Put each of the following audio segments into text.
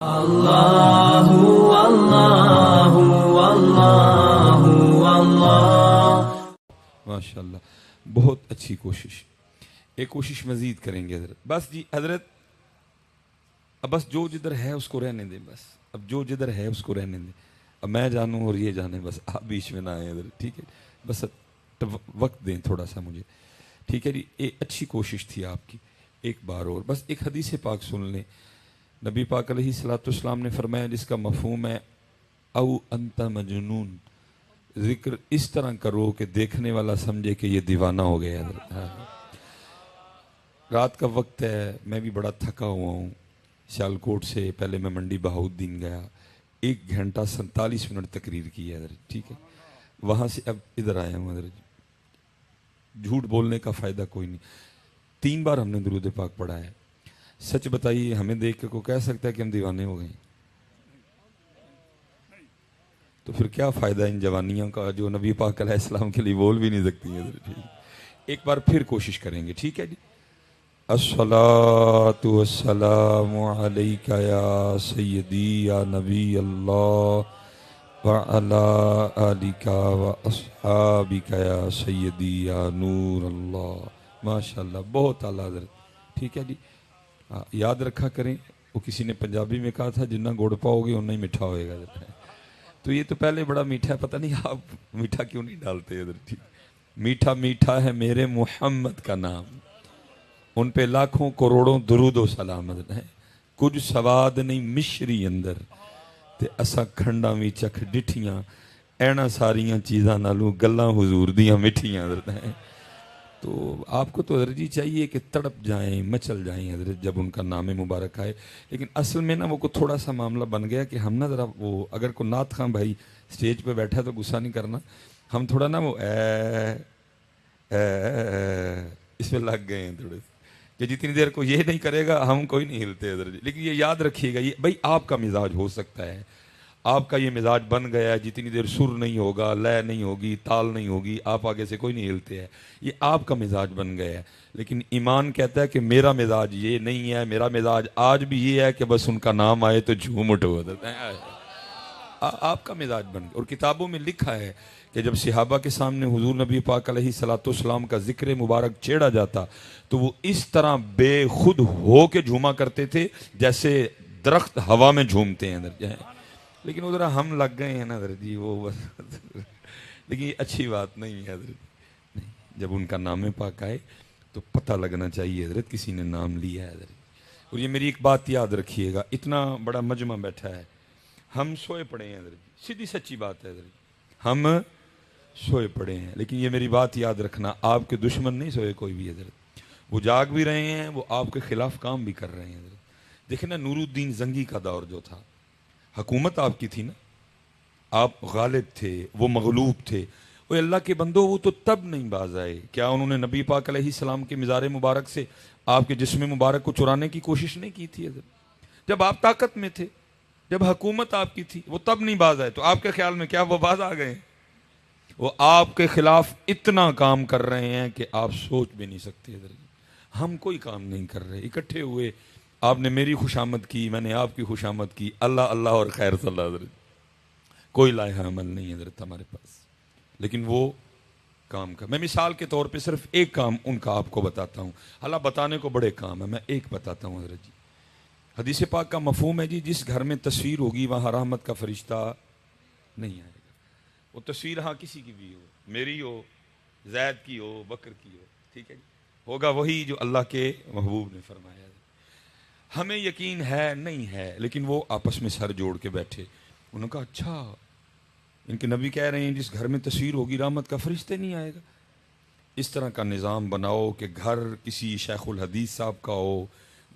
اللہ اللہ اللہ اللہ۔ ماشاء اللہ، بہت اچھی کوشش۔ ایک کوشش مزید کریں گے حضرت۔ بس جی حضرت، اب بس جو جدھر ہے اس کو رہنے دیں، بس اب جو جدھر ہے اس کو رہنے دیں، اب میں جانوں اور یہ جانے، بس آپ بیچ میں نہ آئیں حضرت، ٹھیک ہے؟ بس وقت دیں تھوڑا سا مجھے، ٹھیک ہے جی؟ ایک اچھی کوشش تھی آپ کی۔ ایک بار اور بس ایک حدیث پاک سن لیں۔ نبی پاک علیہ الصلوۃ والسلام نے فرمایا، جس کا مفہوم ہے او انت مجنون، ذکر اس طرح کرو کہ دیکھنے والا سمجھے کہ یہ دیوانہ ہو گیا حضرت۔ رات کا وقت ہے، میں بھی بڑا تھکا ہوا ہوں۔ سیالکوٹ سے پہلے میں منڈی بہاؤالدین گیا، 1 گھنٹہ 47 منٹ تقریر کی ہے حضرت، ٹھیک ہے؟ وہاں سے اب ادھر آیا ہوں حضرت۔ جھوٹ بولنے کا فائدہ کوئی نہیں۔ 3 بار ہم نے درود پاک پڑھا ہے۔ سچ بتائیے، ہمیں دیکھ کے کوئی کہہ سکتا ہے کہ ہم دیوانے ہو گئے؟ تو پھر کیا فائدہ ان جوانیوں کا جو نبی پاک علیہ السلام کے لیے بول بھی نہیں سکتی ہیں حضرت۔ ایک بار پھر کوشش کریں گے، ٹھیک ہے جی؟ الصلاۃ والسلام علیک یا سیدی یا نبی اللہ وعلی آلک واصحابک یا سیدی یا نور اللہ۔ ماشاءاللہ، بہت اعلیٰ حضرت، ٹھیک ہے جی؟ یاد رکھا کریں، وہ کسی نے پنجابی میں کہا تھا، جنہ گڑ پاؤ گے اتنا ہی میٹھا ہوئے گا حضرت۔ تو یہ تو پہلے بڑا میٹھا ہے، پتہ نہیں آپ میٹھا کیوں نہیں ڈالتے حضرت، ٹھیک؟ میٹھا میٹھا ہے میرے محمد کا نام، ان پہ لاکھوں کروڑوں درود و سلام ہے۔ کچھ سواد نہیں مشری اندر تے اسا کھنڈا وی چکھ ڈٹھیاں، اینا ساریاں چیزاں نالوں گلاں حضور دیاں مٹھیاں حضرت ہیں۔ تو آپ کو تو حضرت جی چاہیے کہ تڑپ جائیں، مچل جائیں حضرت جب ان کا نام مبارک آئے۔ لیکن اصل میں نا وہ کو تھوڑا سا معاملہ بن گیا کہ ہم نا ذرا وہ، اگر کوئی نعت خواں بھائی سٹیج پہ بیٹھا ہے تو غصہ نہیں کرنا، ہم تھوڑا نا وہ اس میں لگ گئے ہیں تھوڑے سے، کہ جتنی دیر کو یہ نہیں کرے گا ہم کوئی نہیں ہلتے حضرت جی۔ لیکن یہ یاد رکھیے گا، یہ بھائی آپ کا مزاج ہو سکتا ہے، آپ کا یہ مزاج بن گیا ہے، جتنی دیر سر نہیں ہوگا، لے نہیں ہوگی، تال نہیں ہوگی، آپ آگے سے کوئی نہیں ہلتے ہے، یہ آپ کا مزاج بن گیا ہے۔ لیکن ایمان کہتا ہے کہ میرا مزاج یہ نہیں ہے، میرا مزاج آج بھی یہ ہے کہ بس ان کا نام آئے تو جھوم اٹھو حضرت۔ آپ کا مزاج بن گیا۔ اور کتابوں میں لکھا ہے کہ جب صحابہ کے سامنے حضور نبی پاک علیہ الصلوۃ والسلام کا ذکر مبارک چھیڑا جاتا تو وہ اس طرح بے خود ہو کے جھوما کرتے تھے جیسے درخت ہوا میں جھومتے ہیں حضرت۔ لیکن ادھر ہم لگ گئے ہیں نا حضرت جی، وہ بس لیکن یہ اچھی بات نہیں ہے حضرت۔ نہیں، جب ان کا نام پاک آئے تو پتہ لگنا چاہیے حضرت کسی نے نام لیا ہے حضرت۔ اور یہ میری ایک بات یاد رکھیے گا، اتنا بڑا مجمع بیٹھا ہے، ہم سوئے پڑے ہیں حضرت، سیدھی سچی بات ہے حضرت، ہم سوئے پڑے ہیں۔ لیکن یہ میری بات یاد رکھنا، آپ کے دشمن نہیں سوئے کوئی بھی حضرت، وہ جاگ بھی رہے ہیں، وہ آپ کے خلاف کام بھی کر رہے ہیں حضرت۔ دیکھیں نا، نور الدین زنگی کا دور جو تھا، حکومت آپ کی تھی نا، آپ غالب تھے، وہ مغلوب تھے، وہ اللہ کے بندو، وہ تو تب نہیں باز آئے، کیا انہوں نے نبی پاک علیہ السلام کے مزار مبارک سے آپ کے جسم مبارک کو چرانے کی کوشش نہیں کی تھی حضرت؟ جب آپ طاقت میں تھے، جب حکومت آپ کی تھی، وہ تب نہیں باز آئے، تو آپ کے خیال میں کیا وہ باز آ گئے؟ وہ آپ کے خلاف اتنا کام کر رہے ہیں کہ آپ سوچ بھی نہیں سکتے حضرت۔ ہم کوئی کام نہیں کر رہے، اکٹھے ہوئے، آپ نے میری خوشامد کی، میں نے آپ کی خوشامد کی، اللہ اللہ اور خیر صلی اللہ حضرت، کوئی لائحہ عمل نہیں حضرت ہمارے پاس۔ لیکن وہ کام کا، میں مثال کے طور پہ صرف ایک کام ان کا آپ کو بتاتا ہوں، اللہ بتانے کو بڑے کام ہے، میں ایک بتاتا ہوں حضرت جی۔ حدیث پاک کا مفہوم ہے جی، جس گھر میں تصویر ہوگی وہاں رحمت کا فرشتہ نہیں آئے گا۔ وہ تصویر ہاں کسی کی بھی ہو، میری ہو، زید کی ہو، بکر کی ہو، ٹھیک ہے جی، ہوگا وہی جو اللہ کے محبوب نے فرمایا ہے۔ ہمیں یقین ہے نہیں ہے، لیکن وہ آپس میں سر جوڑ کے بیٹھے، انہوں نے کہا اچھا، ان کے نبی کہہ رہے ہیں جس گھر میں تصویر ہوگی رحمت کا فرشتہ نہیں آئے گا۔ اس طرح کا نظام بناؤ کہ گھر کسی شیخ الحدیث صاحب کا ہو،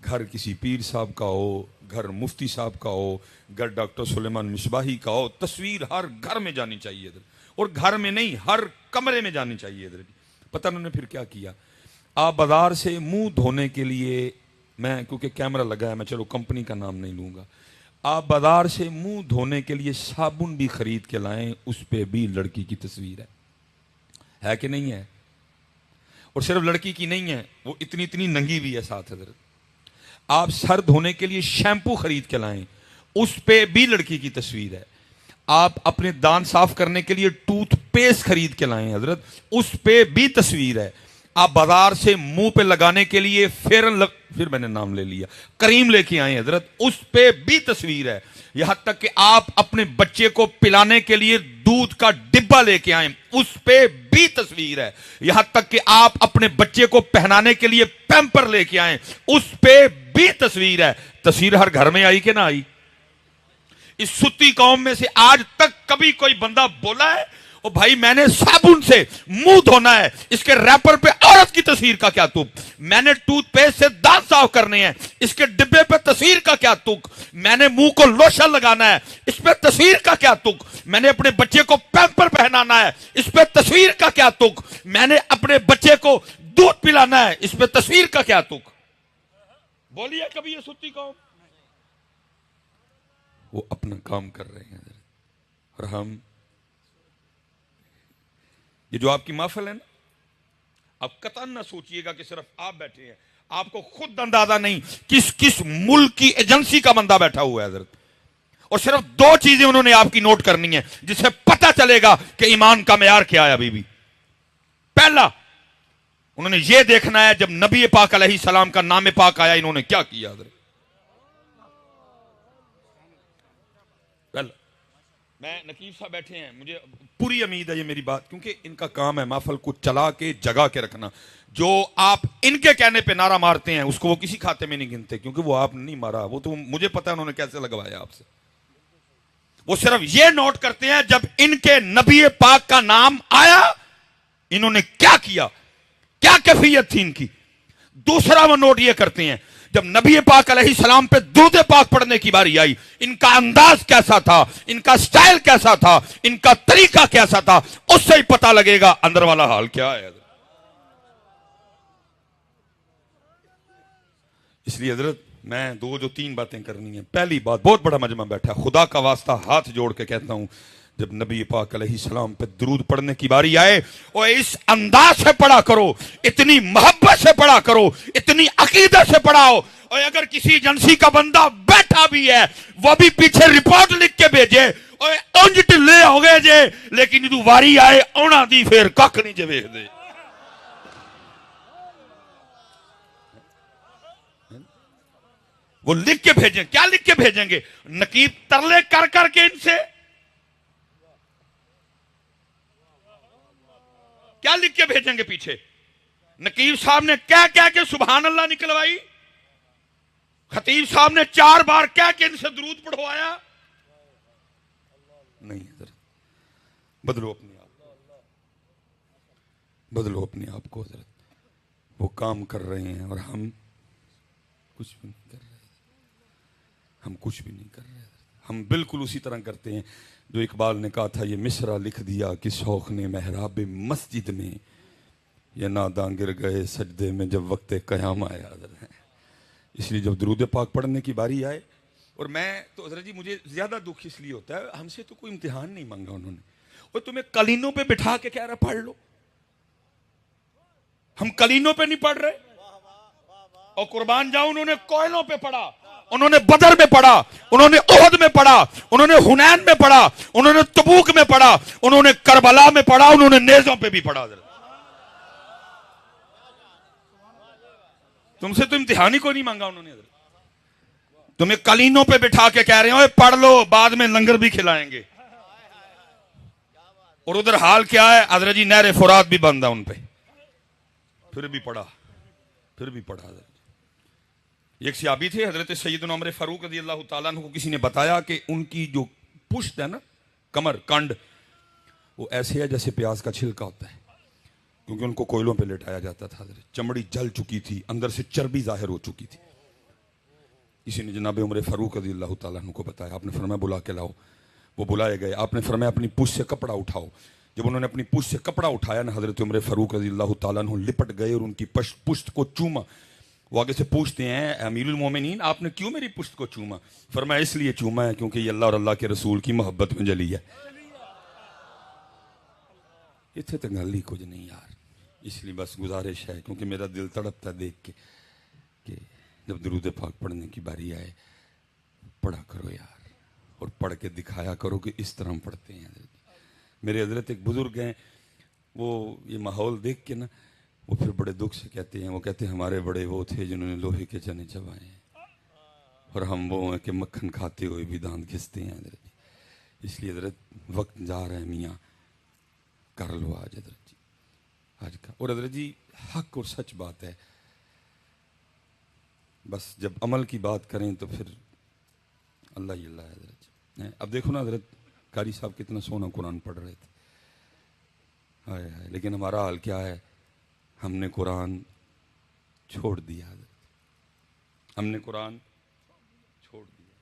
گھر کسی پیر صاحب کا ہو، گھر مفتی صاحب کا ہو، گھر ڈاکٹر سلیمان مصباحی کا ہو، تصویر ہر گھر میں جانی چاہیے ادھر، اور گھر میں نہیں ہر کمرے میں جانی چاہیے ادھر۔ پتہ انہوں نے پھر کیا کیا، آپ بازار سے منہ دھونے کے لیے، میں کیونکہ کیمرہ لگا ہے میں چلو کمپنی کا نام نہیں لوں گا، آپ بازار سے منہ دھونے کے لیے صابن بھی خرید کے لائیں، اس پہ بھی لڑکی کی تصویر ہے کہ نہیں ہے؟ اور صرف لڑکی کی نہیں ہے، وہ اتنی اتنی ننگی بھی ہے ساتھ حضرت۔ آپ سر دھونے کے لیے شیمپو خرید کے لائیں، اس پہ بھی لڑکی کی تصویر ہے. آپ اپنے دانت صاف کرنے کے لیے ٹوتھ پیسٹ خرید کے لائیں حضرت, اس پہ بھی تصویر ہے. آپ بازار سے منہ پہ لگانے کے لیے پھر میں نے نام لے لیا, کریم لے کے آئے حضرت, اس پہ بھی تصویر ہے. یہاں تک کہ آپ اپنے بچے کو پلانے کے لیے دودھ کا ڈبہ لے کے آئیں, اس پہ بھی تصویر ہے. یہاں تک کہ آپ اپنے بچے کو پہنانے کے لیے پیمپر لے کے آئیں, اس پہ بھی تصویر ہے. تصویر ہر گھر میں آئی کہ نہ آئی؟ اس ستی قوم میں سے آج تک کبھی کوئی بندہ بولا ہے او بھائی میں نے صابن سے منہ دھونا ہے, اس کے ریپر پہ عورت کی تصویر کا کیا تک؟ میں نے ٹوتھ پیسٹ سے دانت صاف کرنے ہیں, اس کے ڈبے پہ تصویر کا کیا تک؟ میں نے منہ کو لوشن لگانا ہے, اس پہ تصویر کا کیا تک؟ میں نے اپنے بچے کو پیمپر پہنانا ہے, اس پہ تصویر کا کیا تک؟ میں نے اپنے بچے کو دودھ پلانا ہے, اس پہ تصویر کا کیا تک؟ بولیے کبھی یہ ستی قوم. وہ اپنا کام کر رہے ہیں اور ہم, یہ جو آپ کی محفل ہے نا, آپ قطعاً نہ سوچئے گا کہ صرف آپ بیٹھے ہیں, آپ کو خود اندازہ نہیں کس ملک کی ایجنسی کا بندہ بیٹھا ہوا ہے حضرت, اور صرف 2 چیزیں انہوں نے آپ کی نوٹ کرنی ہے جس سے پتہ چلے گا کہ ایمان کا معیار کیا ہے. ابھی بھی پہلا انہوں نے یہ دیکھنا ہے جب نبی پاک علیہ السلام کا نام پاک آیا انہوں نے کیا کیا حضرت. میں نقیب صاحب بیٹھے ہیں, مجھے پوری امید ہے یہ میری بات, کیونکہ ان کا کام ہے محفل کو چلا کے جگا کے رکھنا. جو آپ ان کے کہنے پہ نعرہ مارتے ہیں اس کو وہ کسی کھاتے میں نہیں گنتے, کیونکہ وہ آپ نے نہیں مارا, وہ تو مجھے پتا ہے انہوں نے کیسے لگوایا آپ سے. وہ صرف یہ نوٹ کرتے ہیں جب ان کے نبی پاک کا نام آیا انہوں نے کیا کیا, کیا کیفیت تھی ان کی. دوسرا وہ نوٹ یہ کرتے ہیں جب نبی پاک علیہ السلام پہ درود پاک پڑھنے کی باری آئی ان کا انداز کیسا تھا, ان کا سٹائل کیسا تھا, ان کا طریقہ کیسا تھا, اس سے ہی پتہ لگے گا اندر والا حال کیا ہے. اس لیے حضرت میں 2-3 باتیں کرنی ہیں. پہلی بات, بہت بڑا مجمع بیٹھا, خدا کا واسطہ ہاتھ جوڑ کے کہتا ہوں جب نبی پاک علیہ السلام پہ درود پڑھنے کی باری آئے اور اس انداز سے پڑھا کرو, اتنی محبت سے پڑھا کرو, اتنی عقیدت سے پڑھاؤ. اور اگر کسی ایجنسی کا بندہ بیٹھا بھی ہے وہ بھی پیچھے رپورٹ لکھ کے بھیجے اور اونج ٹلے ہو گئے جے, لیکن جو واری آئے اونا دی پھر کک نہیں جے ویکھ دے. وہ لکھ کے بھیجیں, کیا لکھ کے بھیجیں گے؟ نقیب ترلے کر کر کے ان سے کیا لکھ کے بھیجیں گے پیچھے؟ نقیب صاحب نے کہہ کے سبحان اللہ نکلوائی, خطیب صاحب نے 4 بار کہہ کے ان سے درود پڑھوایا نہیں. حضرت بدلو اپنے آپ, بدلو اپنے آپ کو حضرت. وہ کام کر رہے ہیں اور ہم کچھ بھی نہیں کر رہے, ہم کچھ بھی نہیں کر رہے. ہم بالکل اسی طرح کرتے ہیں جو اقبال نے کہا تھا, یہ مصرع لکھ دیا کہ شوق نے محراب مسجد میں, یہ ناداں گر گئے سجدے میں جب وقت قیام آیا. اس لیے جب درود پاک پڑھنے کی باری آئے, اور میں تو حضرت جی مجھے زیادہ دکھ اس لیے ہوتا ہے, ہم سے تو کوئی امتحان نہیں مانگا انہوں نے, اور تمہیں کلینوں پہ بٹھا کے کہہ رہا پڑھ لو. ہم کلینوں پہ نہیں پڑھ رہے, اور قربان جاؤ انہوں نے کوئلوں پہ پڑھا, انہوں نے بدر میں پڑھا, انہوں نے احد میں پڑھا, انہوں نے حنین میں پڑھا, انہوں نے تبوک میں پڑھا, انہوں نے کربلا میں پڑھا, انہوں نے نیزوں پہ بھی پڑھا. تم سے تو امتحان ہی کو نہیں مانگا انہوں نے. تمہیں کلینوں پہ بٹھا کے کہہ رہے ہیں پڑھ لو, بعد میں لنگر بھی کھلائیں گے. اور ادھر حال کیا ہے حضرت جی, نہر فرات بھی بند ہے ان پہ, پھر بھی پڑھا, پھر بھی پڑھا. ایک صحابی تھے حضرت سیدنا عمر فاروق رضی اللہ تعالیٰ عنہ کو کسی نے بتایا کہ ان کی جو پشت ہے نا, کمر کنڈ, وہ ایسے ہے جیسے پیاز کا چھلکا ہوتا ہے, کیونکہ ان کو کوئلوں پہ لٹایا جاتا تھا. چمڑی جل چکی تھی, اندر سے چربی ظاہر ہو چکی تھی. کسی نے جناب عمر فاروق رضی اللہ تعالیٰ عنہ کو بتایا, آپ نے فرمایا بلا کے لاؤ. وہ بلائے گئے, آپ نے فرمایا اپنی پشت سے کپڑا اٹھاؤ. جب انہوں نے اپنی پشت سے کپڑا اٹھایا نا, حضرت عمر فاروق رضی اللہ تعالیٰ عنہ لپٹ گئے اور ان کی پشت کو چوما. وہ آگے سے پوچھتے ہیں امیر المومنین آپ نے کیوں میری پشت کو چوما؟ فرمایا اس لیے چوما ہے کیونکہ یہ اللہ اور اللہ کے رسول کی محبت میں جلی ہے. اتنے تو گل ہی کچھ نہیں یار. اس لیے بس گزارش ہے, کیونکہ میرا دل تڑپتا دیکھ کے کہ جب درود پاک پڑھنے کی باری آئے پڑھا کرو یار. اور پڑھ کے دکھایا کرو کہ اس طرح ہم پڑھتے ہیں. میرے حضرت ایک بزرگ ہیں, وہ یہ ماحول دیکھ کے نا وہ پھر بڑے دکھ سے کہتے ہیں, وہ کہتے ہیں ہمارے بڑے وہ تھے جنہوں نے لوہے کے چنے چبائے ہیں اور ہم وہ ہیں کہ مکھن کھاتے ہوئے بھی دانت گھستے ہیں حضرت. اس لیے حضرت وقت جا رہا ہے میاں, کر لو آج حضرت جی آج کا. اور حضرت جی حق اور سچ بات ہے, بس جب عمل کی بات کریں تو پھر اللہ ہی اللہ ہے حضرت جی. اب دیکھو نا حضرت قاری صاحب کتنا سونا قرآن پڑھ رہے تھے, ہائے ہائے, لیکن ہمارا حال کیا ہے, ہم نے قرآن چھوڑ دیا حضرت, ہم نے قرآن چھوڑ دیا,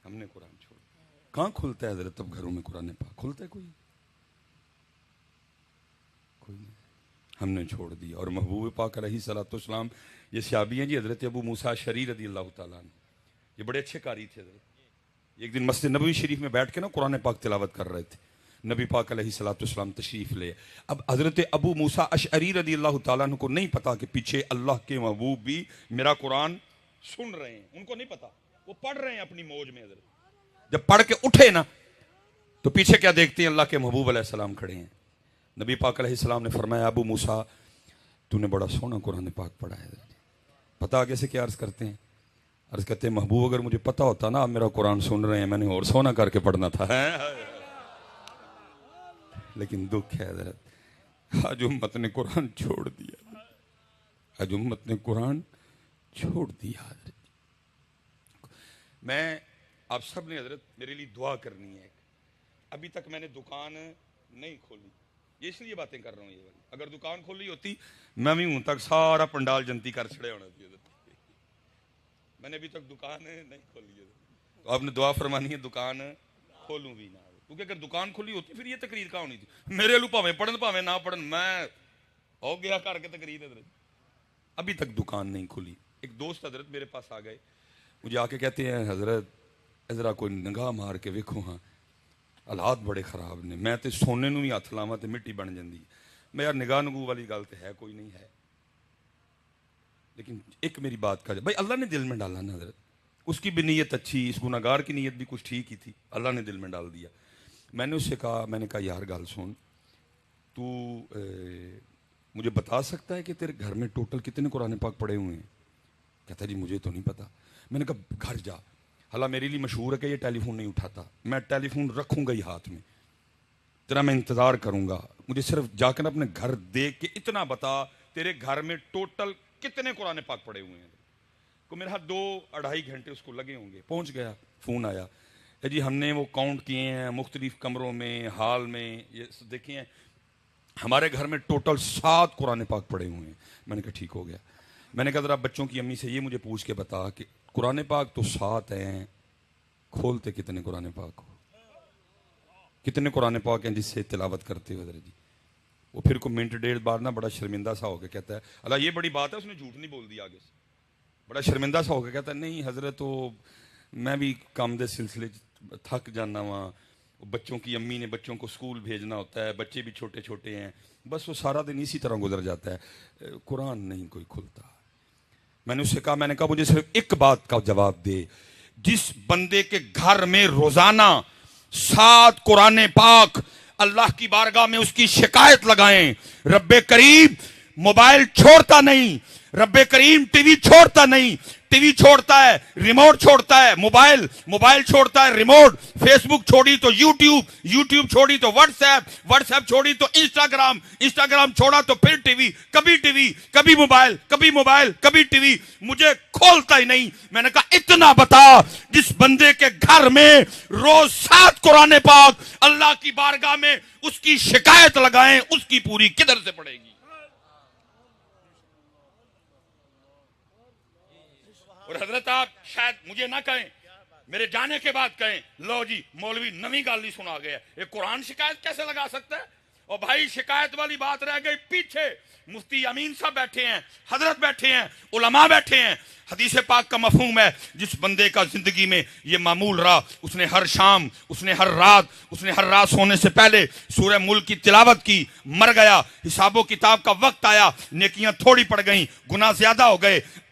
ہم نے قرآن چھوڑ دیا. کہاں کھلتا ہے حضرت اب گھروں میں قرآن پاک؟ کھلتا ہے کوئی نہیں, ہم نے چھوڑ دیا. اور محبوب پاک علیہ الصلوۃ والسلام, یہ صحابی ہیں جی حضرت ابو موسیٰ اشعری رضی اللہ تعالیٰ عنہ, یہ بڑے اچھے قاری تھے حضرت. ایک دن مسجد نبوی شریف میں بیٹھ کے نا قرآن پاک تلاوت کر رہے تھے, نبی پاک علیہ الصلوۃ والسلام تشریف لے. اب حضرت ابو موسیٰ اشعری رضی اللہ تعالیٰ عنہ کو نہیں پتا کہ پیچھے اللہ کے محبوب بھی میرا قرآن سن رہے ہیں, ان کو نہیں پتا, وہ پڑھ رہے ہیں اپنی موج میں حضرت. جب پڑھ کے اٹھے نا تو پیچھے کیا دیکھتے ہیں, اللہ کے محبوب علیہ السلام کھڑے ہیں. نبی پاک علیہ السلام نے فرمایا ابو موسیٰ تو نے بڑا سونا قرآن پاک پڑھا ہے. پتا آگے سے کیا عرض کرتے ہیں, عرض کرتے ہیں محبوب اگر مجھے پتا ہوتا نا آپ میرا قرآن سن رہے ہیں میں نے اور سونا کر کے پڑھنا تھا. لیکن دکھ ہے حضرت, آج امت نے قرآن چھوڑ دیا, آج امت نے قرآن چھوڑ دیا حضرت. میں آپ سب نے حضرت میرے لیے دعا کرنی ہے. ابھی تک میں نے دکان نہیں کھولی, یہ اس لیے باتیں کر رہا ہوں. یہ والی اگر دکان کھولی ہوتی میں بھی ہوں تک سارا پنڈال جنتی کر چھڑے ہونا تھی. میں نے ابھی تک دکان نہیں کھولی ہے, تو آپ نے دعا فرمانی ہے دکان کھولوں بھی نہ, کیونکہ اگر دکان کھلی ہوتی پھر یہ تقریر کہاں ہونی تھی. میرے لو پاویں پڑھن پاویں نہ پڑھن, میں ہو گیا کر کے تقریر حضرت. ابھی تک دکان نہیں کھلی. ایک دوست حضرت میرے پاس آ گئے, مجھے آ کے کہتے ہیں حضرت ذرا کوئی نگاہ مار کے ویکھو ہاں حالات بڑے خراب نے, میں تے سونے نو بھی ہاتھ لاواں تے مٹی بن جاندی. میں یار نگاہ نگو والی گل تے ہے کوئی نہیں ہے, لیکن ایک میری بات کا بھائی اللہ نے دل میں ڈالا نا حضرت, اس کی بھی نیت اچھی, اس گناہگار کی نیت بھی کچھ ٹھیک ہی تھی, اللہ نے دل میں ڈال دیا. میں نے اس سے کہا, میں نے کہا یار گل سن, تو مجھے بتا سکتا ہے کہ تیرے گھر میں ٹوٹل کتنے قرآن پاک پڑے ہوئے ہیں؟ کہتا جی مجھے تو نہیں پتا. میں نے کہا گھر جا, حالانکہ میرے لیے مشہور ہے کہ یہ ٹیلی فون نہیں اٹھاتا, میں ٹیلی فون رکھوں گا ہی ہاتھ میں, تیرا میں انتظار کروں گا, مجھے صرف جا کر اپنے گھر دیکھ کے اتنا بتا تیرے گھر میں ٹوٹل کتنے قرآن پاک پڑے ہوئے ہیں. کو میرے ہاتھ 2-2.5 گھنٹے اس کو لگے ہوں گے. پہنچ گیا, فون آیا, جی ہم نے وہ کاؤنٹ کیے ہیں مختلف کمروں میں, ہال میں, یہ دیکھیں ہیں ہمارے گھر میں ٹوٹل 7 قرآن پاک پڑے ہوئے ہیں. میں نے کہا ٹھیک ہو گیا. میں نے کہا ذرا بچوں کی امی سے یہ مجھے پوچھ کے بتا کہ قرآن پاک تو 7 ہیں, کھولتے کتنے قرآن پاک ہو, کتنے قرآن پاک ہیں جس سے تلاوت کرتے ہو حضرت جی. وہ پھر کو منٹ 1.5 بار نا بڑا شرمندہ سا ہو کے کہتا ہے اللہ یہ بڑی بات ہے, اس نے جھوٹ نہیں بول دیا آگے سے, بڑا شرمندہ سا ہو کے کہتا ہے نہیں حضرت تو میں بھی کام دے سلسلے تھک جانا وہاں, بچوں کی امی نے بچوں کو اسکول بھیجنا ہوتا ہے, بچے بھی چھوٹے چھوٹے ہیں, بس وہ سارا دن اسی طرح گزر جاتا ہے, قرآن نہیں کوئی کھلتا. میں نے اس سے کہا, میں نے کہا مجھے صرف ایک بات کا جواب دے, جس بندے کے گھر میں روزانہ 7 قرآن پاک اللہ کی بارگاہ میں اس کی شکایت لگائیں, رب کریم موبائل چھوڑتا نہیں, رب کریم ٹی وی چھوڑتا نہیں, ٹی وی چھوڑتا ہے ریموٹ چھوڑتا ہے, موبائل چھوڑتا ہے ریموٹ, فیس بک چھوڑی تو یوٹیوب چھوڑی تو واٹس ایپ چھوڑی تو انسٹاگرام چھوڑا تو پھر ٹی وی, کبھی موبائل کبھی ٹی وی, مجھے کھولتا ہی نہیں. میں نے کہا اتنا بتا, جس بندے کے گھر میں روز 7 قرآن پاک اللہ کی بارگاہ میں اس کی شکایت لگائیں, اس کی پوری کدھر سے پڑے گی؟ اور حضرت آپ شاید مجھے نہ کہیں, میرے جانے کے بعد کہیں لو جی مولوی نویں گل ہی سنا گیا, یہ قرآن شکایت کیسے لگا سکتا ہے؟ اور بھائی شکایت والی بات رہ گئی پیچھے, مفتی امین صاحب بیٹھے ہیں, حضرت بیٹھے ہیں, علماء بیٹھے ہیں. حدیث پاک کا مفہوم ہے جس بندے کا زندگی میں یہ معمول رہا, اس نے ہر شام, اس نے ہر رات سونے سے پہلے سورہ ملک کی تلاوت کی, مر گیا, حساب و کتاب کا وقت آیا, نیکیاں تھوڑی پڑ گئیں, گناہ زیادہ ہو گئے,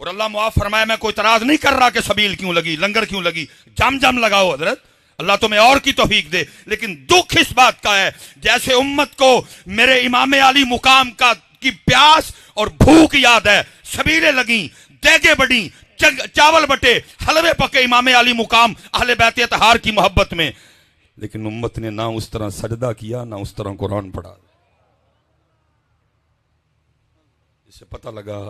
اور اللہ معاف فرمائے میں کوئی اعتراض نہیں کر رہا کہ سبیل کیوں لگی، لنگر کیوں لگی، جم جم لگاؤ حضرت، اللہ تمہیں اور کی توفیق دے، لیکن دکھ اس بات کا ہے جیسے امت کو میرے امام علی مقام کی پیاس اور بھوک یاد ہے، سبیلیں لگیں، دیگیں بڑھیں، چاول بٹے، حلوے پکے امام علی مقام اہل بیت اطہار کی محبت میں، لیکن امت نے نہ اس طرح سجدہ کیا نہ اس طرح قرآن پڑھا۔ اس سے پتہ لگا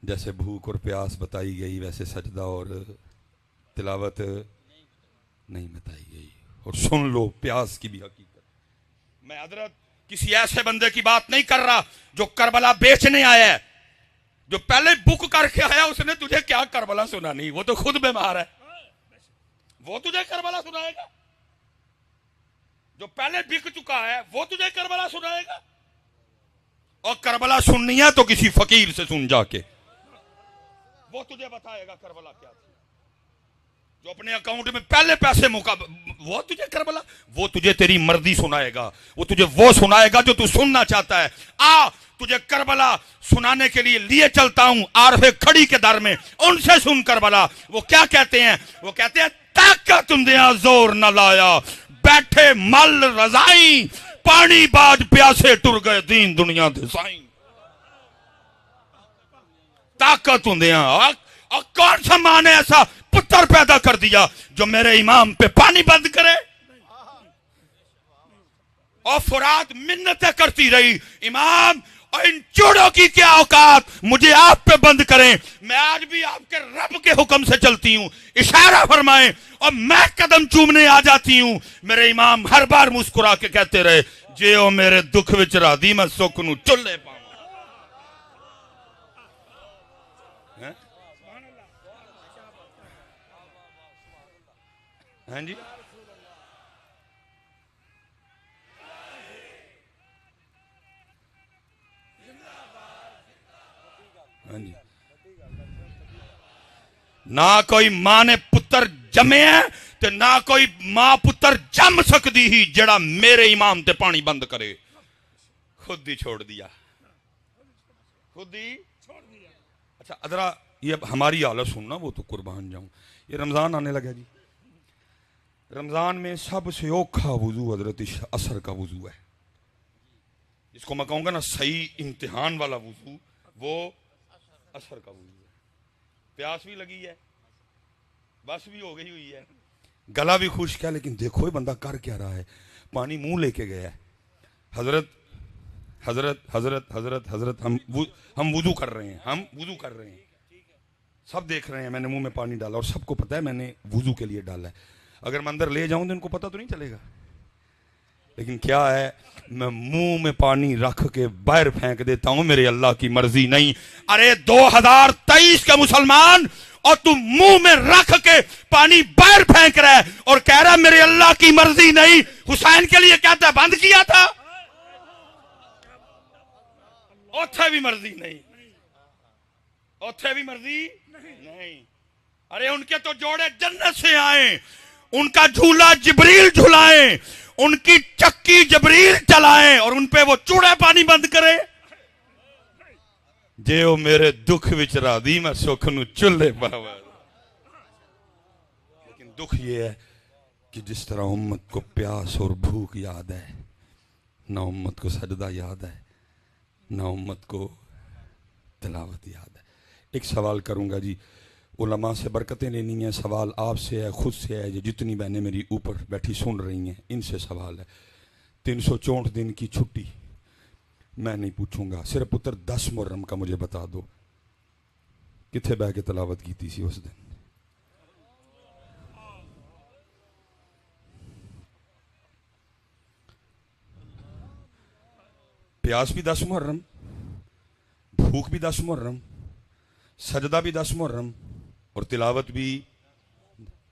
جیسے بھوک اور پیاس بتائی گئی ویسے سجدہ اور تلاوت نہیں بتائی گئی۔ اور سن لو پیاس کی بھی حقیقت، میں حضرت کسی ایسے بندے کی بات نہیں کر رہا جو کربلا بیچنے آیا ہے، جو پہلے بک کر کے آیا، اس نے تجھے کیا کربلا سنانی، وہ تو خود بیمار ہے، وہ تجھے کربلا سنائے گا؟ جو پہلے بک چکا ہے وہ تجھے کربلا سنائے گا؟ اور کربلا سننی ہے تو کسی فقیر سے سن جا کے، وہ تجھے بتائے گا کربلا کیا تھی۔ جو اپنے اکاؤنٹ میں پہلے پیسے وہ تجھے کربلا، وہ تجھے تیری مرضی سنائے گا، وہ تجھے وہ سنائے گا جو تو سننا چاہتا ہے۔ تجھے کربلا سنانے کے لیے چلتا ہوں عارف کھڑی کے در میں، ان سے سن کربلا۔ وہ کیا کہتے ہیں؟ وہ کہتے ہیں طاقت دیا زور نہ لایا، بیٹھے مل رضائی، پانی باج پیاسے ٹر گئے دین دنیا دے سائیں۔ طاقت دیا، اور کون سا ماں نے ایسا پتر پیدا کر دیا جو میرے امام پہ پانی بند کرے؟ اور فرات منتیں کرتی رہی، امام اور ان چوڑوں کی کیا اوقات مجھے آپ پہ بند کریں، میں آج بھی آپ کے رب کے حکم سے چلتی ہوں، اشارہ فرمائیں اور میں قدم چومنے آ جاتی ہوں۔ میرے امام ہر بار مسکرا کے کہتے رہے، جے او میرے دکھ وچ راضی میں سکھ نو چلے پاؤں۔ ہاں جی، ہاں جی، نہ کوئی ماں نے پتر جمے ہیں تو نہ کوئی ماں پتر جم سکتی ہی جڑا میرے امام تے پانی بند کرے۔ خود ہی چھوڑ دیا، خود ہی چھوڑ دیا۔ اچھا ادرا یہ اب ہماری حالت سننا، وہ تو قربان جاؤں۔ یہ رمضان آنے لگا جی، رمضان میں سب سے اوکھا وضو حضرت عصر کا وضو ہے، جس کو میں کہوں گا نا صحیح امتحان والا وضو، وہ عصر کا وضو ہے۔ پیاس بھی لگی ہے، بس بھی ہو گئی ہوئی ہے، گلا بھی خشک ہے، لیکن دیکھو یہ بندہ کر کیا رہا ہے، پانی منہ لے کے گیا ہے۔ حضرت حضرت حضرت حضرت حضرت ہم وضو کر رہے ہیں، ہم وضو کر رہے ہیں، سب دیکھ رہے ہیں، میں نے منہ میں پانی ڈالا اور سب کو پتا ہے میں نے وضو کے لیے ڈالا ہے۔ اگر میں اندر لے جاؤں تو ان کو پتہ تو نہیں چلے گا، لیکن کیا ہے، میں منہ میں پانی رکھ کے باہر پھینک دیتا ہوں، میرے اللہ کی مرضی نہیں۔ ارے 2023 کے مسلمان، اور تم منہ میں رکھ کے پانی باہر پھینک رہا ہے اور کہہ رہا میرے اللہ کی مرضی نہیں۔ حسین کے لیے کہتا ہے بند کیا تھا، اوتھے بھی مرضی نہیں، اوتھے بھی مرضی نہیں۔ ارے ان کے تو جوڑے جنت سے آئیں، ان کا جھولا جبریل جھلائیں، ان کی چکی جبریل چلائیں اور ان پہ وہ چوڑے پانی بند کرے۔ جے او میرے دکھ وچ راضی میں سکھ نو چلے پاوا۔ لیکن دکھ یہ ہے کہ جس طرح امت کو پیاس اور بھوک یاد ہے، نہ امت کو سجدہ یاد ہے، نہ امت کو تلاوت یاد ہے۔ ایک سوال کروں گا جی، علماء سے برکتیں لینی ہیں، سوال آپ سے ہے، خود سے ہے، جتنی بہنیں میری اوپر بیٹھی سن رہی ہیں ان سے سوال ہے۔ 364 دن کی چھٹی میں نہیں پوچھوں گا، صرف پتر 10 محرم کا مجھے بتا دو کتھے بہ کے تلاوت کی تھی اس دن؟ پیاس بھی 10 محرم، بھوک بھی 10 محرم، سجدہ بھی 10 محرم اور تلاوت بھی۔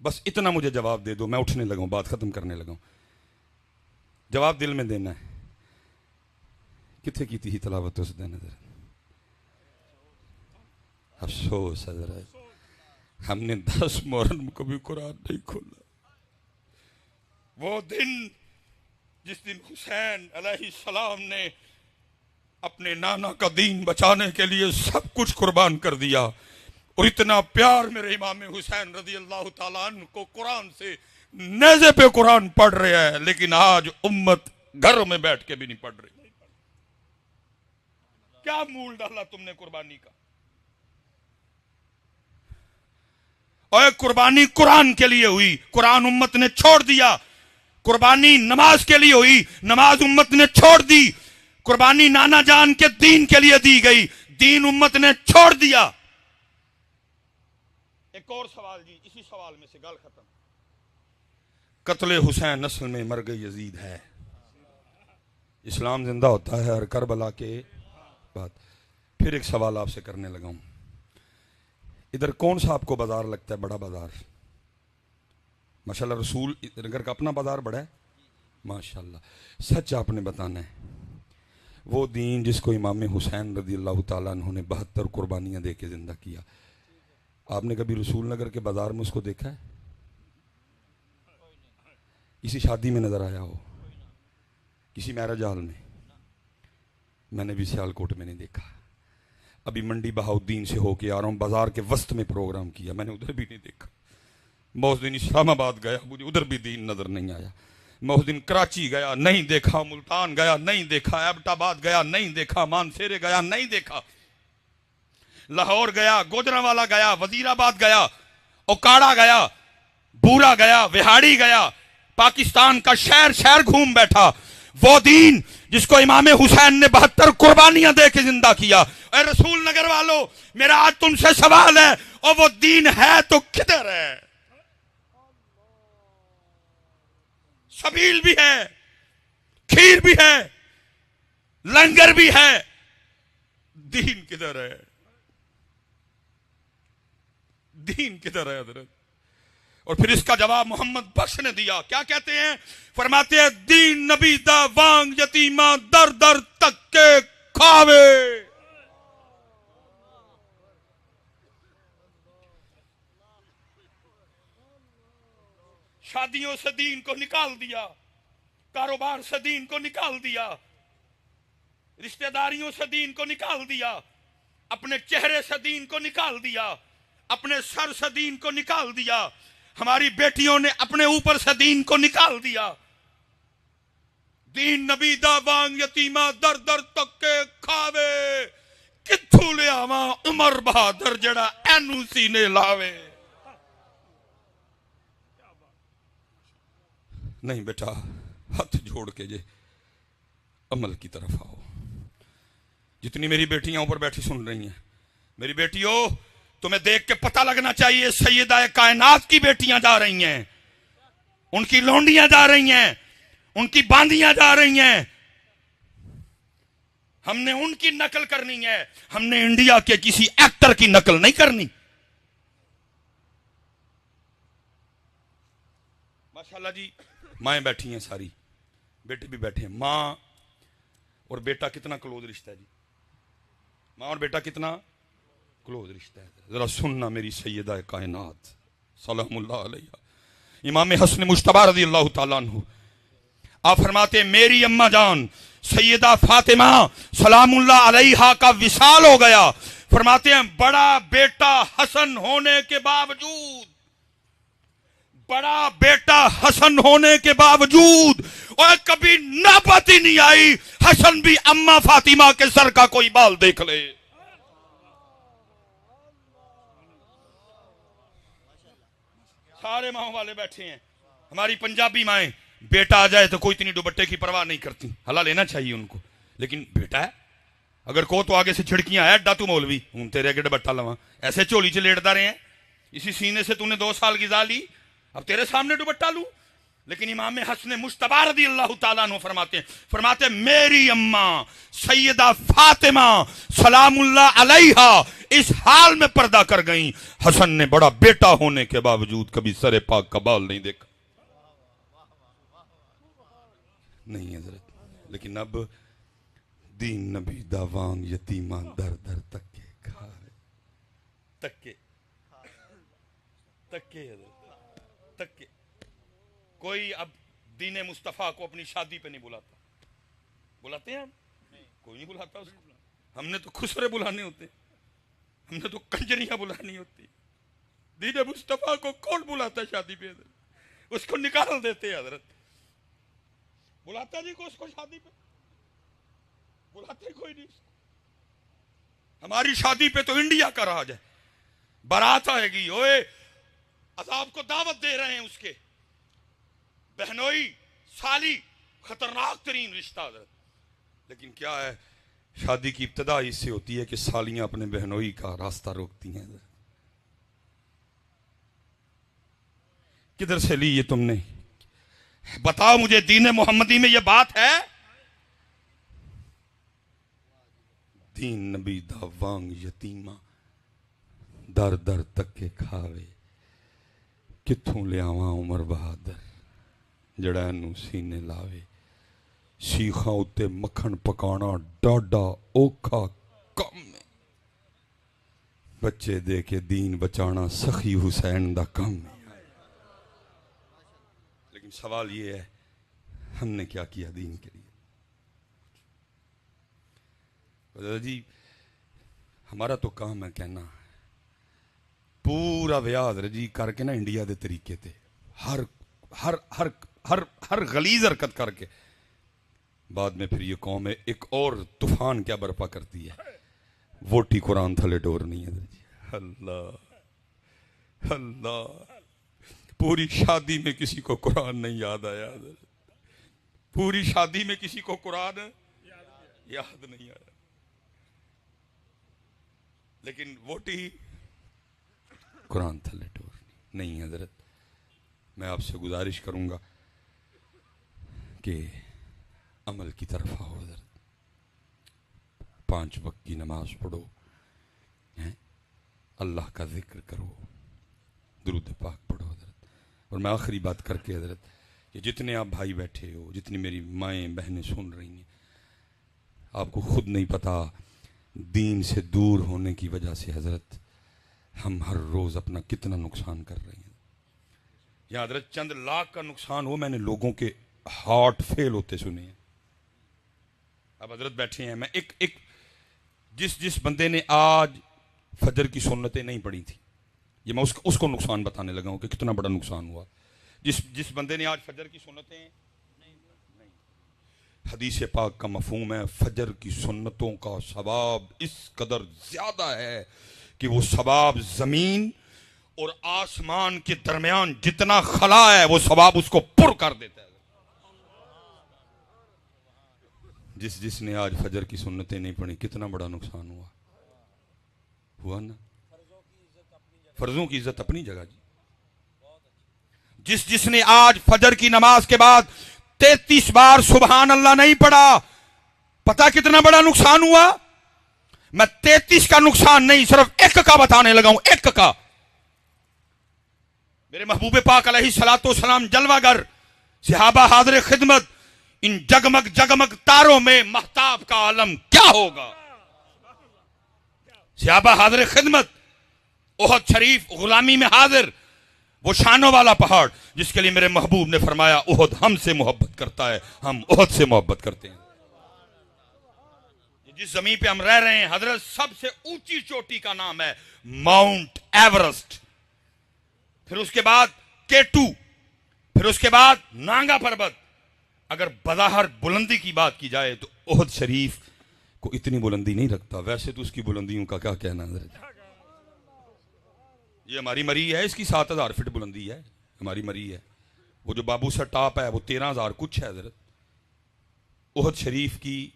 بس اتنا مجھے جواب دے دو، میں اٹھنے لگا ہوں، بات ختم کرنے لگا ہوں، جواب دل میں دینا ہے۔ کتنے کی تھی تلاوت اس دن؟ افسوس حضرت، ہم نے 10 محرم کو بھی قرآن نہیں کھولا۔ وہ دن جس دن حسین علیہ السلام نے اپنے نانا کا دین بچانے کے لیے سب کچھ قربان کر دیا، اور اتنا پیار میرے امام حسین رضی اللہ تعالیٰ عنہ کو قرآن سے، نیزے پہ قرآن پڑھ رہا ہے، لیکن آج امت گھروں میں بیٹھ کے بھی نہیں پڑھ رہی۔ کیا مول ڈالا تم نے قربانی کا؟ اور قربانی قرآن کے لیے ہوئی، قرآن امت نے چھوڑ دیا۔ قربانی نماز کے لیے ہوئی، نماز امت نے چھوڑ دی۔ قربانی نانا جان کے دین کے لیے دی گئی، دین امت نے چھوڑ دیا۔ ایک اور سوال جی، اسی سوال میں سے گل ختم۔ قتل حسین نسل میں مرگ یزید ہے، اسلام زندہ ہوتا ہے ہر کربلا کے بعد۔ پھر ایک سوال آپ سے کرنے لگا ہوں، ادھر کون سا آپ کو بازار لگتا ہے بڑا بازار؟ ماشاءاللہ رسول نگر کا اپنا بازار بڑا ہے، ماشاءاللہ۔ سچ آپ نے بتانا ہے، وہ دین جس کو امام حسین رضی اللہ تعالیٰ عنہ نے 72 قربانیاں دے کے زندہ کیا، آپ نے کبھی رسول نگر کے بازار میں اس کو دیکھا ہے؟ کسی شادی میں نظر آیا ہو؟ کسی میرج ہال میں نے بھی سیالکوٹ میں نہیں دیکھا۔ ابھی منڈی بہاؤدین سے ہو کے آ رہا ہوں، بازار کے وسط میں پروگرام کیا، میں نے ادھر بھی نہیں دیکھا۔ میں اس دن اسلام آباد گیا، مجھے ادھر بھی دین نظر نہیں آیا۔ میں اس دن کراچی گیا، نہیں دیکھا۔ ملتان گیا، نہیں دیکھا۔ ایبٹ آباد گیا، نہیں دیکھا۔ مانسیرے گیا، نہیں دیکھا۔ لاہور گیا، گوجرانوالا گیا، وزیر آباد گیا، اوکاڑا گیا، بورا گیا، وہاڑی گیا، پاکستان کا شہر شہر گھوم بیٹھا۔ وہ دین جس کو امام حسین نے 72 قربانیاں دے کے زندہ کیا۔ اے رسول نگر والو، میرا آج تم سے سوال ہے، اور وہ دین ہے تو کدھر ہے؟ سبیل بھی ہے، کھیر بھی ہے، لنگر بھی ہے، دین کدھر ہے؟ دین کدھر ہے حضرت؟ اور پھر اس کا جواب محمد بخش نے دیا، کیا کہتے ہیں؟ فرماتے ہیں دین نبی دا وانگ یتیمہ در در تک کے کھاوے۔ شادیوں سے دین کو نکال دیا، کاروبار سے دین کو نکال دیا، رشتہ داریوں سے دین کو نکال دیا، اپنے چہرے سے دین کو نکال دیا، اپنے سر سے دین کو نکال دیا، ہماری بیٹیوں نے اپنے اوپر سے دین کو نکال دیا۔ دین نبی دا وانگ یتیمہ در در تک کے کھاوے، کتھوں لے آواں عمر بہادر جڑا اینو سینے لاوے۔ نہیں بیٹا، ہاتھ جوڑ کے جے عمل کی طرف آؤ۔ جتنی میری بیٹیاں اوپر بیٹھی سن رہی ہیں، میری بیٹیوں، تمہیں دیکھ کے پتہ لگنا چاہیے سیدہ کائنات کی بیٹیاں جا رہی ہیں، ان کی لونڈیاں جا رہی ہیں، ان کی باندیاں جا رہی ہیں۔ ہم نے ان کی نقل کرنی ہے، ہم نے انڈیا کے کسی ایکٹر کی نقل نہیں کرنی۔ ماشاءاللہ جی، مائیں بیٹھی ہیں ساری، بیٹے بھی بیٹھے ہیں۔ ماں اور بیٹا کتنا کلوز رشتہ ہے جی؟ ماں اور بیٹا کتنا کلوز رشتہ ہے؟ ذرا سننا میری سیدہ کائنات سلام اللہ علیہ، امام حسن مجتبی رضی اللہ تعالیٰ عنہ، آپ فرماتے ہیں میری اماں جان سیدہ فاطمہ سلام اللہ علیہا کا وصال ہو گیا۔ فرماتے ہیں بڑا بیٹا حسن ہونے کے باوجود، بڑا بیٹا حسن ہونے کے باوجود، اور کبھی نوبت ہی نہیں آئی حسن بھی اماں فاطمہ کے سر کا کوئی بال دیکھ لے۔ سارے ماں والے بیٹھے ہیں، ہماری پنجابی مائیں، بیٹا آ جائے تو کوئی اتنی دوپٹے کی پرواہ نہیں کرتی، ہلا لینا چاہیے ان کو، لیکن بیٹا ہے اگر کو تو آگے سے چھڑکیاں ہے ڈا تو مولوی ہوں تیرے اگے دوپٹہ لواں، ایسے چولی چ لیٹدا رہے ہیں، اسی سینے سے تو نے 2 سال غذا لی، اب تیرے سامنے دوپٹہ لوں۔ لیکن امام حسن مجتبی رضی اللہ تعالیٰ عنہ فرماتے ہیں میری اماں سیدہ فاطمہ سلام اللہ علیہا اس حال میں پردہ کر گئیں، حسن نے بڑا بیٹا ہونے کے باوجود کبھی سر پاک کا بال نہیں دیکھا۔ نہیں حضرت، لیکن اب دین نبی دا وانگ یتیمہ در در تکے کھائے، تکے حضرت تکے۔ کوئی اب دین مصطفیٰ کو اپنی شادی پہ نہیں بلاتا، بلاتے ہیں ہم؟ کوئی نہیں بلاتا اس کو. ہم نے تو خسرے بلانے ہوتے, ہم نے تو کنجریاں بلانی ہوتی. دین مصطفیٰ کو کون بلاتا ہے شادی پہ؟ اس کو نکال دیتے حضرت. بلاتا جی کو اس کو شادی پہ؟ بلاتے کوئی نہیں اس کو. ہماری شادی پہ تو انڈیا کا راج ہے. بارات آئے گی, اوے عذاب کو دعوت دے رہے ہیں اس کے. بہنوئی سالی خطرناک ترین رشتہ حضرت. لیکن کیا ہے, شادی کی ابتدا اس سے ہوتی ہے کہ سالیاں اپنے بہنوئی کا راستہ روکتی ہیں. کدھر سے لی یہ تم نے؟ بتاؤ مجھے, دین محمدی میں یہ بات ہے؟ دین نبی دا وانگ یتیمہ در در تک کے کھاوے, کتھوں لے آواں عمر بہادر جڑا نو سینے لاوے. شیخاں اتے مکھن پکانا ڈاڈا اوکھا کم ہے, بچے دے کے دین بچانا سخی حسین دا کم ہے. لیکن سوال یہ ہے, ہم نے کیا کیا دین کے لیے؟ جی ہمارا تو کام ہے کہنا, پورا بیاہ حضرت جی کر کے نا انڈیا دے طریقے تے, ہر ہر ہر ہر ہر غلیظ حرکت کر کے, بعد میں پھر یہ قوم ہے ایک اور طوفان کیا برپا کرتی ہے, ووٹی قرآن تھلے ڈور نہیں ہے جی. اللہ اللہ, پوری شادی میں کسی کو قرآن نہیں یاد آیا, پوری شادی میں کسی کو قرآن یاد نہیں آیا. لیکن ووٹی قرآن تھلے ڈور نہیں. حضرت میں آپ سے گزارش کروں گا کہ عمل کی طرف آؤ حضرت. 5 وقت کی نماز پڑھو, اللہ کا ذکر کرو, درود پاک پڑھو حضرت. اور میں آخری بات کر کے حضرت, کہ جتنے آپ بھائی بیٹھے ہو, جتنی میری مائیں بہنیں سن رہی ہیں, آپ کو خود نہیں پتا دین سے دور ہونے کی وجہ سے حضرت ہم ہر روز اپنا کتنا نقصان کر رہے ہیں. یا حضرت چند لاکھ کا نقصان ہو, میں نے لوگوں کے ہارٹ فیل ہوتے سنے ہیں. اب حضرت بیٹھے ہیں, میں ایک جس بندے نے آج فجر کی سنتیں نہیں پڑھی تھی, یہ میں اس کو نقصان بتانے لگا ہوں کہ کتنا بڑا نقصان ہوا. جس بندے نے آج فجر کی سنتیں, حدیث پاک کا مفہوم ہے فجر کی سنتوں کا ثواب اس قدر زیادہ ہے کہ وہ ثواب زمین اور آسمان کے درمیان جتنا خلا ہے وہ ثواب اس کو پر کر دیتا ہے. جس نے آج فجر کی سنتیں نہیں پڑھی, کتنا بڑا نقصان ہوا نا. فرضوں کی عزت اپنی جگہ جی. جس نے آج فجر کی نماز کے بعد 33 بار سبحان اللہ نہیں پڑھا, پتہ کتنا بڑا نقصان ہوا. میں 33 کا نقصان نہیں, صرف 1 کا بتانے لگا ہوں, 1 کا. میرے محبوب پاک علیہ الصلوۃ والسلام جلوہ گر, صحابہ حاضر خدمت, ان جگمگ جگمگ تاروں میں مہتاب کا عالم کیا ہوگا. صحابہ حاضر خدمت, احد شریف غلامی میں حاضر, وہ شانوں والا پہاڑ جس کے لیے میرے محبوب نے فرمایا احد ہم سے محبت کرتا ہے, ہم احد سے محبت کرتے ہیں. جس زمین پہ ہم رہ رہے ہیں حضرت, سب سے اونچی چوٹی کا نام ہے ماؤنٹ ایورسٹ, پھر اس کے بعد K2, پھر اس کے بعد نانگا پربت. اگر بظاہر بلندی کی بات کی جائے تو احد شریف کو اتنی بلندی نہیں رکھتا, ویسے تو اس کی بلندیوں کا کیا کہنا حضرت. یہ ہماری مری ہے, اس کی 7000 فٹ بلندی ہے, ہماری مری ہے. وہ جو بابو سر ٹاپ ہے وہ 13000 کچھ ہے حضرت. احد شریف کی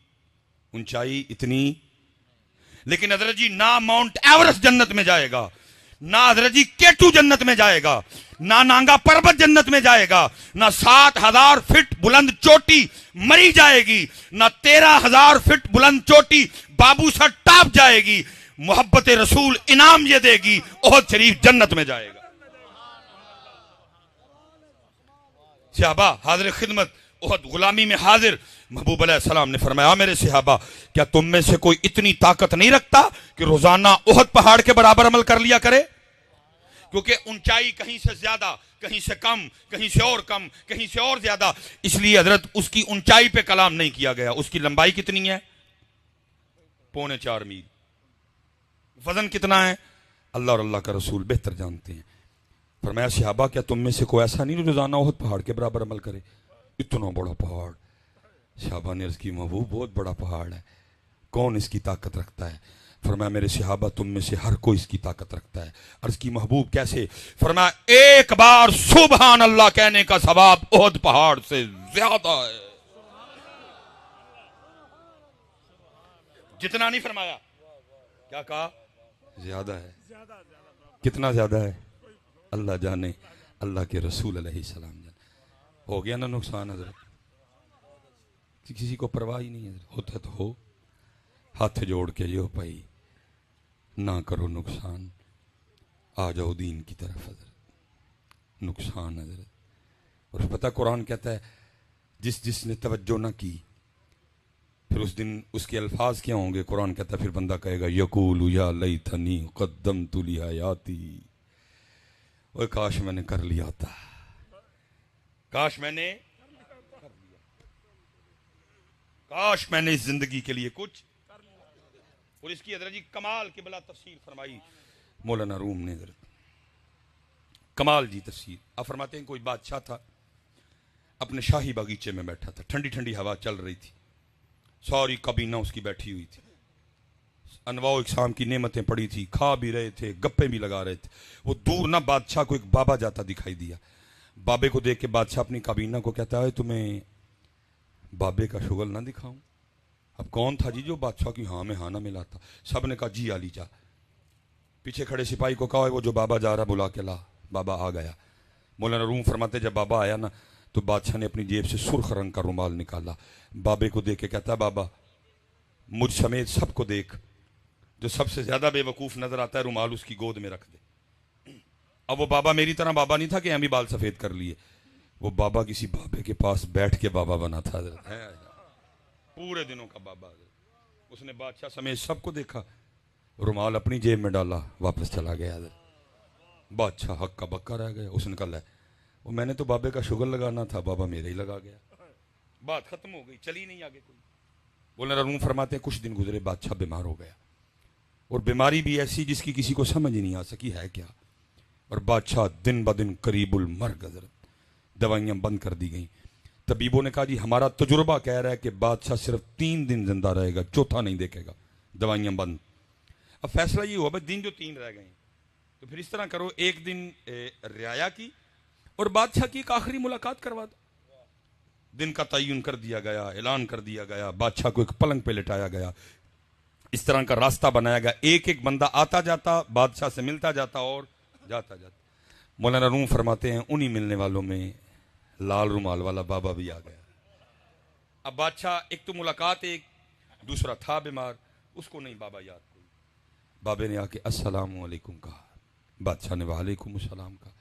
اونچائی اتنی, لیکن حضرت جی نہ ماؤنٹ ایورسٹ جنت میں جائے گا, نہ حضرت جی K2 جنت میں جائے گا, نہ نانگا پربت جنت میں جائے گا, نہ 7000 فٹ بلند چوٹی مری جائے گی, نہ 13000 فٹ بلند چوٹی بابو سر ٹاپ جائے گی. محبت رسول انعام یہ دے گی, احد شریف جنت میں جائے گا. صحابہ حاضر خدمت, احد غلامی میں حاضر, محبوب علیہ السلام نے فرمایا میرے صحابہ کیا تم میں سے کوئی اتنی طاقت نہیں رکھتا کہ روزانہ احد پہاڑ کے برابر عمل کر لیا کرے. کیونکہ اونچائی کہیں سے زیادہ, کہیں سے کم, کہیں سے اور کم, کہیں سے اور زیادہ, اس لیے حضرت اس کی اونچائی پہ کلام نہیں کیا گیا, اس کی لمبائی کتنی ہے, 4.25 میل. وزن کتنا ہے اللہ اور اللہ کا رسول بہتر جانتے ہیں. فرمایا صحابہ کیا تم میں سے کوئی ایسا نہیں جو روزانہ احد پہاڑ کے برابر عمل کرے؟ اتنا بڑا پہاڑ. صحابہ نے عرض کی محبوب بہت بڑا پہاڑ ہے, کون اس کی طاقت رکھتا ہے؟ فرمایا میرے صحابہ تم میں سے ہر کوئی اس کی طاقت رکھتا ہے. عرض کی محبوب کیسے؟ فرمایا ایک بار سبحان اللہ کہنے کا ثواب احد پہاڑ سے زیادہ ہے. جتنا نہیں فرمایا, کیا کہا؟ زیادہ ہے. کتنا زیادہ ہے اللہ جانے, اللہ کے رسول علیہ السلام جانے. ہو گیا نا نقصان حضرت؟ کسی کو پرواہ ہی نہیں ہے. ہوتا تو ہو, ہاتھ جوڑ کے جو بھائی نہ کرو نقصان, آ جاؤ دین کی طرف حضرت. نقصان حضرت. اور پتہ قرآن کہتا ہے جس نے توجہ نہ کی پھر اس دن اس کے الفاظ کیا ہوں گے؟ قرآن کہتا ہے پھر بندہ کہے گا یقول یا لیتنی قدمت لحیاتی, اوے کاش میں نے کر لیا تھا, کاش میں نے کاش میں نے اس زندگی کے لیے کچھ. اور اس کی حضرت جی کمال کے بلا تفسیر فرمائی مولانا روم نے حضرت, کمال جی تفسیر. آپ فرماتے ہیں کوئی بادشاہ تھا اپنے شاہی باغیچے میں بیٹھا تھا, ٹھنڈی ٹھنڈی ہوا چل رہی تھی, ساری کابینہ اس کی بیٹھی ہوئی تھی, انواع و اقسام کی نعمتیں پڑی تھی, کھا بھی رہے تھے, گپے بھی لگا رہے تھے. وہ دور نہ بادشاہ کو ایک بابا جاتا دکھائی دیا. بابے کو دیکھ کے بادشاہ اپنی کابینہ کو کہتا ہے تمہیں بابے کا شغل نہ دکھاؤں؟ اب کون تھا جی جو بادشاہ کی ہاں میں ہاں نہ ملاتا؟ سب نے کہا جی علی جا. پیچھے کھڑے سپاہی کو کہا وہ جو بابا جا رہا بلا کے لا. بابا آ گیا. مولانا روم فرماتے جب بابا آیا نا تو بادشاہ نے اپنی جیب سے سرخ رنگ کا رومال نکالا, بابے کو دیکھ کے کہتا بابا مجھ سمیت سب کو دیکھ, جو سب سے زیادہ بے وقوف نظر آتا ہے رومال اس کی گود میں رکھ دے. اب وہ بابا میری طرح بابا نہیں تھا کہ ہم بھی بال سفید کر لیے, وہ بابا کسی بابے کے پاس بیٹھ کے بابا بنا تھا حضرت, پورے دنوں کا بابا حضرت. اس نے بادشاہ سمیت سب کو دیکھا, رومال اپنی جیب میں ڈالا, واپس چلا گیا حضرت. بادشاہ حق کا بکا رہ گیا. اس نے کہا وہ میں نے تو بابے کا شگل لگانا تھا, بابا میرے ہی لگا گیا. بات ختم ہو گئی, چلی نہیں آگے کوئی. مولانا روم فرماتے ہیں کچھ دن گزرے بادشاہ بیمار ہو گیا, اور بیماری بھی ایسی جس کی کسی کو سمجھ ہی نہیں آ سکی ہے کیا. اور بادشاہ دن بدن قریب المرگ حضرت, دوائیاں بند کر دی گئیں. طبیبوں نے کہا جی ہمارا تجربہ کہہ رہا ہے کہ بادشاہ صرف 3 دن زندہ رہے گا, چوتھا نہیں دیکھے گا, دوائیاں بند. اب فیصلہ یہ ہوا بھائی دن جو 3 رہ گئے ہیں تو پھر اس طرح کرو, ایک دن رعایا کی اور بادشاہ کی ایک آخری ملاقات کروا دو. دن کا تعین کر دیا گیا, اعلان کر دیا گیا, بادشاہ کو ایک پلنگ پہ لٹایا گیا, اس طرح کا راستہ بنایا گیا, ایک ایک بندہ آتا جاتا بادشاہ سے ملتا جاتا اور جاتا جاتا. مولانا روم فرماتے ہیں انہی ملنے والوں میں لال رومال والا بابا بھی آ گیا. اب بادشاہ ایک تو ملاقات, ایک دوسرا تھا بیمار, اس کو نہیں بابا یاد کوئی. بابے نے آ کے السلام علیکم کہا, بادشاہ نے وعلیکم السلام کہا.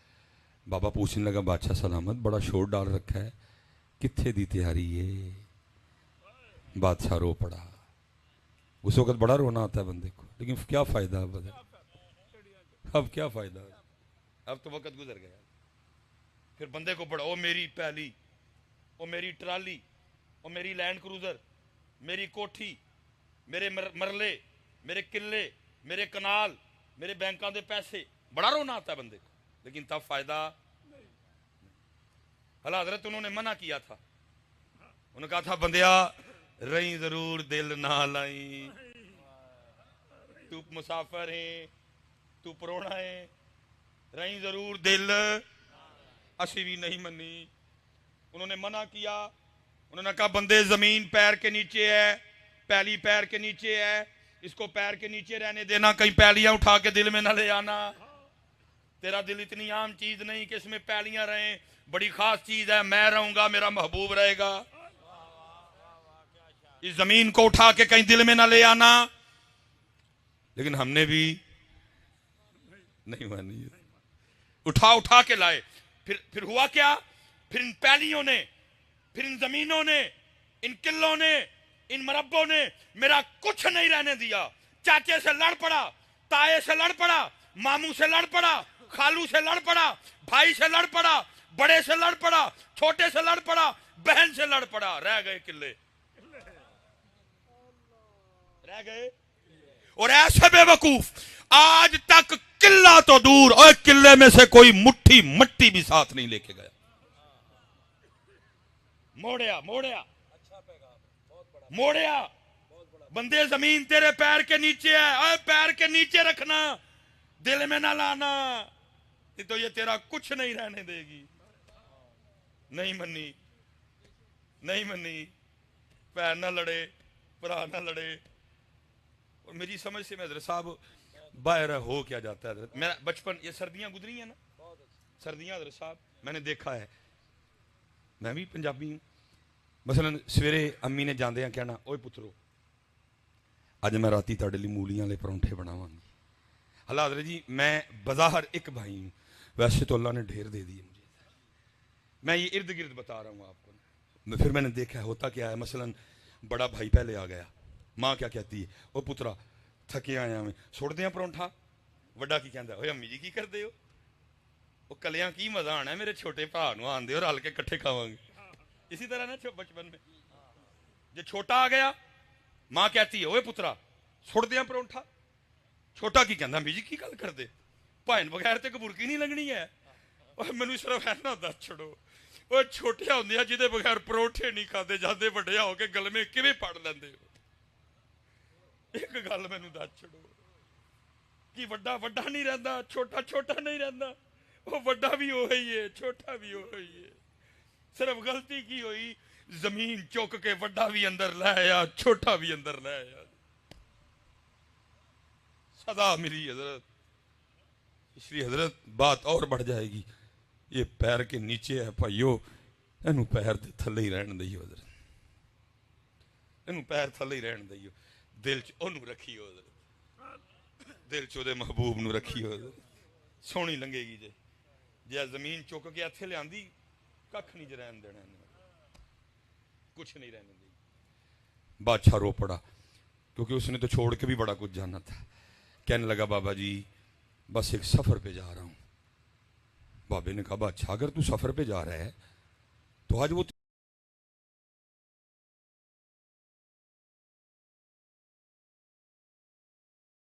بابا پوچھنے لگا بادشاہ سلامت, بڑا شور ڈال رکھا ہے, کتنے دی تیاری ہے؟ بادشاہ رو پڑا. اس وقت بڑا رونا آتا ہے بندے کو, لیکن کیا فائدہ اب کیا فائدہ, اب تو وقت گزر گیا. پھر بندے کو پڑھا, او میری پہلی, او میری ٹرالی, او میری لینڈ کروزر, میری کوٹھی, میرے مرلے, میرے قلعے, میرے کنال, میرے بینکاں دے پیسے. بڑا رونا آتا ہے بندے کو, لیکن تب فائدہ. بھلا حضرت انہوں نے منع کیا تھا, انہوں نے کہا تھا بندیا رہی ضرور دل نہ لائی, تو مسافر ہیں, تو پروڑا ہے, رہی ضرور دل, اسی بھی نہیں منی. انہوں نے منع کیا, انہوں نے کہا بندے زمین پیر کے نیچے ہے, پہلی پیر کے نیچے ہے, اس کو پیر کے نیچے رہنے دینا, کہیں پہلیاں اٹھا کے دل میں نہ لے آنا. تیرا دل اتنی عام چیز نہیں کہ اس میں پہلیاں رہیں, بڑی خاص چیز ہے, میں رہوں گا میرا محبوب رہے گا. اس زمین کو اٹھا کے کہیں دل میں نہ لے آنا. لیکن ہم نے بھی نہیں مانی, اٹھا کے لائے. پھر ہوا کیا, پھر ان پہلیوں نے, پھر ان زمینوں نے, ان قلعوں نے, ان مربوں نے میرا کچھ نہیں رہنے دیا. چاچے سے لڑ پڑا, تائے سے لڑ پڑا, ماموں سے لڑ پڑا, خالو سے لڑ پڑا, بھائی سے لڑ پڑا, بڑے سے لڑ پڑا, چھوٹے سے لڑ پڑا, بہن سے لڑ پڑا, رہ گئے قلعے, رہ گئے اور ایسے بے وقوف آج تک قلعہ تو دور اور قلعے میں سے کوئی مٹھی مٹی بھی ساتھ نہیں لے کے گیا. موڑیا موڑیا موڑیا بندے زمین تیرے پیر کے نیچے ہے, اے پیر کے نیچے رکھنا, دل میں نہ لانا, تو یہ تیرا کچھ نہیں رہنے دے گی. نہیں منی نہیں منی, پیر نہ لڑے, برا نہ لڑے. اور میری سمجھ سے میں حضرت صاحب باہر ہو کیا جاتا ہے حضرت, میرا بچپن, یہ سردیاں گزری ہیں نا, سردیاں حضرت صاحب میں نے دیکھا ہے, میں بھی پنجابی ہوں. مثلا سویرے امی نے جاندے ہیں کہنا, اوے پترو اج میں راتی تاڑے لی مولیاں والے پرونٹھے بناواں گی. اللہ حضرت جی میں بظاہر ایک بھائی ہوں, ویسے تو اللہ نے ڈھیر دے دی مجھے. میں یہ ارد گرد بتا رہا ہوں آپ کو. پھر میں نے دیکھا ہوتا کیا ہے, مثلا بڑا بھائی پہلے آ گیا, ماں کیا کہتی ہے, او پترا تھکے آیا میں چھوڑ دیاں پرونٹھا. وڈا کی کہندا, اوے امی جی کی کردے ہو, او کلیاں کی مزہ آنا ہے, میرے چھوٹے بھا نو آندے اور رل کے کٹھے کھاواں گے. اسی طرح نا بچپن میں جو چھوٹا آ گیا, ماں کہتی ہے اوے پترا چھوڑ دیاں پرونٹھا. چھوٹا کی کہندا امی جی کی گل کردے, بھائن بغیر تے کبرکی نہیں لنگنی ہے. اور مینوں صرف اینا دس چھڑو, وہ چھوٹیا ہوندیا جہدے بغیر پروٹھے نہیں کھاتے جاندے, وڈیا ہو کے گل میں کیویں پڑ لیندے ہو. ایک گل مینوں دس چھڑو کہ وڈا وڈا نہیں رہندا, چھوٹا چھوٹا نہیں رہندا, وہ وڈا بھی وہی ہے, چھوٹا بھی وہی ہے. صرف غلطی کی ہوئی, زمین چوک کے وڈا بھی اندر لے آیا, چھوٹا بھی اندر لے آیا. سزا ملی حضرت. اس لیے حضرت بات اور بڑھ جائے گی. یہ پیر کے نیچے ہے بھائیو, اینو پیر دے تھلے ہی رہن دئیو حضرت, اینو پیر تھلے ہی رہن دئیو. دل چ اونوں رکھیو حضرت, دل چ دے محبوب نو رکھیو حضرت, سونی لنگے گی. جے زمین چک کے اتھے لیاندی ککھ نہیں رہن دینا, کچھ نہیں رہنے دی. بادشاہ رو پڑا کیونکہ اس نے تو چھوڑ کے بھی بڑا کچھ جانا تھا. کہنے لگا بابا جی بس ایک سفر پہ جا رہا ہوں. بابے نے کہا بادشاہ اگر تو سفر پہ جا رہا ہے تو آج وہ